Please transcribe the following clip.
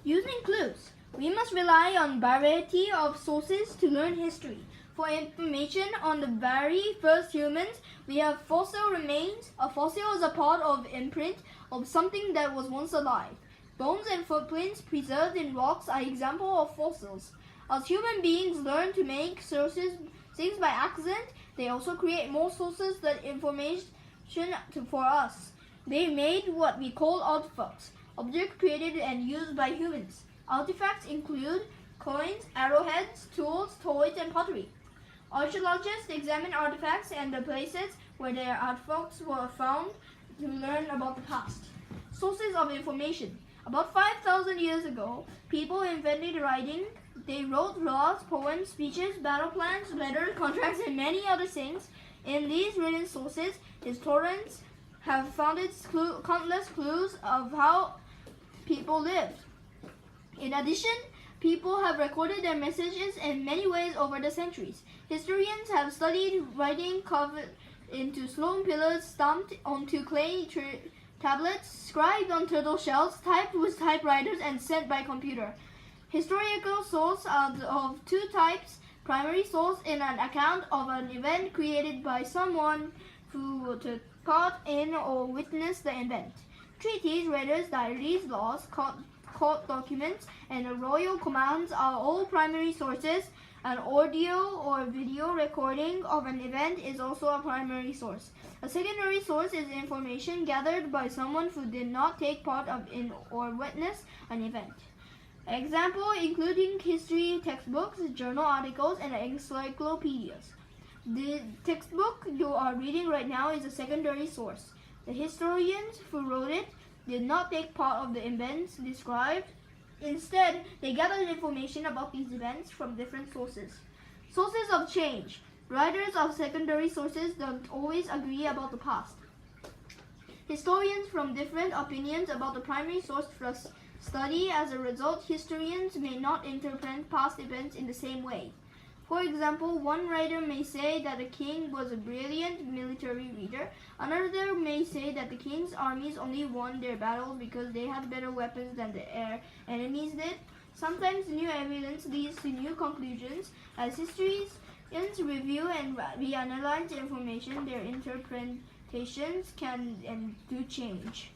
Using clues. We must rely on variety of sources to learn history. For information on the very first humans, we have fossil remains. A fossil is a part of imprint of something that was once alive. Bones and footprints preserved in rocks are examples of fossils. As human beings learn to make sources things by accident, they also create more sources that information for us. They made what we call artifacts, objects created and used by humans. Artifacts include coins, arrowheads, tools, toys, and pottery. Archaeologists examine artifacts and the places where their artifacts were found to learn about the past. Sources of information. About 5,000 years ago, people invented writing. They wrote laws, poems, speeches, battle plans, letters, contracts, and many other things. In these written sources, historians have found countless clues of how people lived. In addition, people have recorded their messages in many ways over the centuries. Historians have studied writing carved into stone pillars, stamped onto clay tablets, scribed on turtle shells, typed with typewriters, and sent by computer. Historical sources are of two types: primary source in an account of an event created by someone who took part in or witnessed the event. Treaties, letters, diaries, laws, court documents, and royal commands are all primary sources. An audio or video recording of an event is also a primary source. A secondary source is information gathered by someone who did not take part in or witness an event. Example including history textbooks, journal articles, and encyclopedias. The textbook you are reading right now is a secondary source. The historians who wrote it did not take part of the events described. Instead, they gathered information about these events from different sources. Sources of change. Writers of secondary sources don't always agree about the past. Historians from different opinions about the primary source study. As a result, historians may not interpret past events in the same way. For example, one writer may say that the king was a brilliant military leader. Another may say that the king's armies only won their battles because they had better weapons than their enemies did. Sometimes new evidence leads to new conclusions. As historians review and reanalyze information, their interpretations can and do change.